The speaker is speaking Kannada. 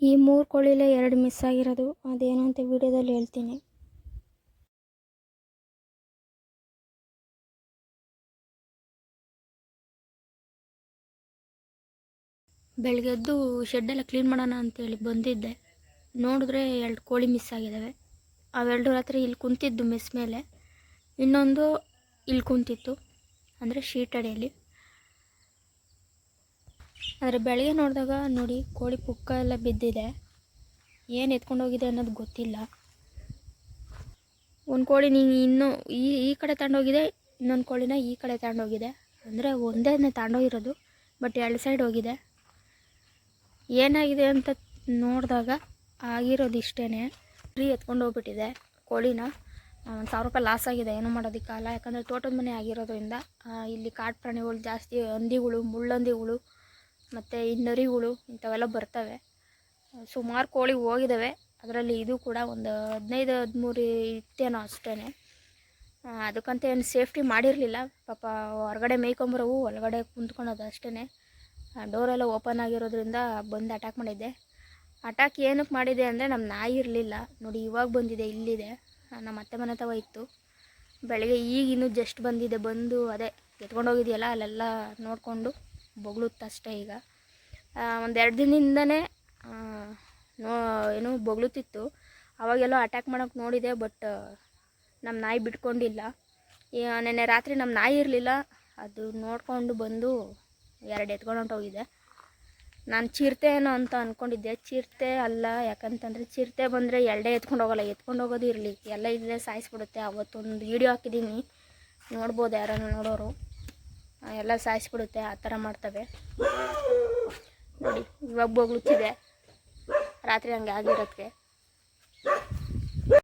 ಈ 3 ಕೋಳಿಲೇ 2 ಮಿಸ್ ಆಗಿರೋದು. ಅದೇನು ಅಂತ ವಿಡಿಯೋದಲ್ಲಿ ಹೇಳ್ತೀನಿ. ಬೆಳಗ್ಗೆ ಎದ್ದು ಶೆಡ್ಡೆಲ್ಲ ಕ್ಲೀನ್ ಮಾಡೋಣ ಅಂತೇಳಿ ಬಂದಿದ್ದೆ. ನೋಡಿದ್ರೆ 2 ಕೋಳಿ ಮಿಸ್ ಆಗಿದ್ದಾವೆ. ಅವೆರಡು ರಾತ್ರಿ ಇಲ್ಲಿ ಕುಂತಿದ್ದು ಮೆಸ್ ಮೇಲೆ, ಇನ್ನೊಂದು ಇಲ್ಲಿ ಕುಂತಿತ್ತು, ಅಂದರೆ ಶೀಟ್ ಅಡಿಯಲ್ಲಿ. ಆದರೆ ಬೆಳಗ್ಗೆ ನೋಡಿದಾಗ ನೋಡಿ ಕೋಳಿ ಪುಕ್ಕ ಎಲ್ಲ ಬಿದ್ದಿದೆ. ಏನು ಎತ್ಕೊಂಡೋಗಿದೆ ಅನ್ನೋದು ಗೊತ್ತಿಲ್ಲ. ಒಂದು ಕೋಳಿ ಇನ್ನೂ ಈ ಕಡೆ ತಗೊಂಡೋಗಿದೆ, ಇನ್ನೊಂದು ಕೋಳಿನ ಈ ಕಡೆ ತಗೊಂಡೋಗಿದೆ. ಅಂದರೆ ಒಂದೇ ತಗೊಂಡೋಗಿರೋದು, ಬಟ್ 2 ಸೈಡ್ ಹೋಗಿದೆ. ಏನಾಗಿದೆ ಅಂತ ನೋಡಿದಾಗ ಆಗಿರೋದು ಇಷ್ಟೇ. ಎತ್ಕೊಂಡು ಹೋಗ್ಬಿಟ್ಟಿದೆ ಕೋಳಿನ. 1000 ರೂಪಾಯಿ ಲಾಸ್ ಆಗಿದೆ, ಏನೂ ಮಾಡೋದಕ್ಕಲ್ಲ. ಯಾಕಂದರೆ ತೋಟದ ಮನೆ ಆಗಿರೋದ್ರಿಂದ ಇಲ್ಲಿ ಕಾಡು ಪ್ರಾಣಿಗಳು ಜಾಸ್ತಿ, ಹಂದಿಗಳು, ಮುಳ್ಳಂದಿಗಳು ಮತ್ತು ನರಿಗಳು ಇಂಥವೆಲ್ಲ ಬರ್ತವೆ. ಸುಮಾರು ಕೋಳಿ ಹೋಗಿದ್ದಾವೆ. ಅದರಲ್ಲಿ ಇದು ಕೂಡ ಒಂದು 15-13 ಇತ್ತೇನೋ ಅಷ್ಟೇ. ಅದಕ್ಕಂತ ಏನು ಸೇಫ್ಟಿ ಮಾಡಿರಲಿಲ್ಲ. ಪಾಪ ಹೊರಗಡೆ ಮೇಯ್ಕೊಂಬರೋವು, ಒಳಗಡೆ ಕುಂತ್ಕೊಳೋದು ಅಷ್ಟೇ. ಡೋರೆಲ್ಲ ಓಪನ್ ಆಗಿರೋದ್ರಿಂದ ಬಂದು ಅಟ್ಯಾಕ್ ಮಾಡಿದ್ದೆ. ಅಟ್ಯಾಕ್ ಏನಕ್ಕೆ ಮಾಡಿದೆ ಅಂದರೆ ನಮ್ಮ ನಾಯಿ ಇರಲಿಲ್ಲ ನೋಡಿ, ಇವಾಗ ಬಂದಿದೆ, ಇಲ್ಲಿದೆ. ನಮ್ಮ ಅತ್ತೆ ಮನೆ ತವ ಇತ್ತು. ಬೆಳಗ್ಗೆ ಈಗ ಇನ್ನೂ ಜಸ್ಟ್ ಬಂದಿದೆ. ಬಂದು ಅದೇ ಎತ್ಕೊಂಡೋಗಿದೆಯಲ್ಲ ಅಲ್ಲೆಲ್ಲ ನೋಡಿಕೊಂಡು ಬೊಗಳುತ್ತಷ್ಟೇ. ಈಗ 1-2 ದಿನದಿಂದನೇ ಏನು ಬೊಗಳುತ್ತಿತ್ತು. ಅವಾಗೆಲ್ಲೋ ಅಟ್ಯಾಕ್ ಮಾಡೋಕ್ಕೆ ನೋಡಿದೆ, ಬಟ್ ನಮ್ಮ ನಾಯಿ ಬಿಟ್ಕೊಂಡಿಲ್ಲ. ನೆನ್ನೆ ರಾತ್ರಿ ನಮ್ಮ ನಾಯಿ ಇರಲಿಲ್ಲ, ಅದು ನೋಡಿಕೊಂಡು ಬಂದು 2 ಎತ್ಕೊಂಡು ಹೊಂಟೋಗಿದೆ. ನಾನು ಚಿರತೆ ಏನೋ ಅಂತ ಅಂದ್ಕೊಂಡಿದ್ದೆ, ಚಿರತೆ ಅಲ್ಲ. ಯಾಕಂತಂದರೆ ಚಿರತೆ ಬಂದರೆ 2 ಎತ್ಕೊಂಡು ಹೋಗೋಲ್ಲ, ಎತ್ಕೊಂಡು ಹೋಗೋದು ಇರಲಿ, ಎಲ್ಲ ಇಲ್ಲೇ ಸಾಯಿಸ್ಬಿಡುತ್ತೆ. ಅವತ್ತೊಂದು ವೀಡಿಯೋ ಹಾಕಿದ್ದೀನಿ, ನೋಡ್ಬೋದು ಯಾರನ್ನು ನೋಡೋರು. ಎಲ್ಲ ಸಾಯಿಸ್ಬಿಡುತ್ತೆ, ಆ ಥರ ಮಾಡ್ತವೆ ನೋಡಿ. ಇವಾಗ ಬೊಗಳುತ್ತಿದೆ ರಾತ್ರಿ ಹಂಗೆ ಆಗಿರೋದಕ್ಕೆ.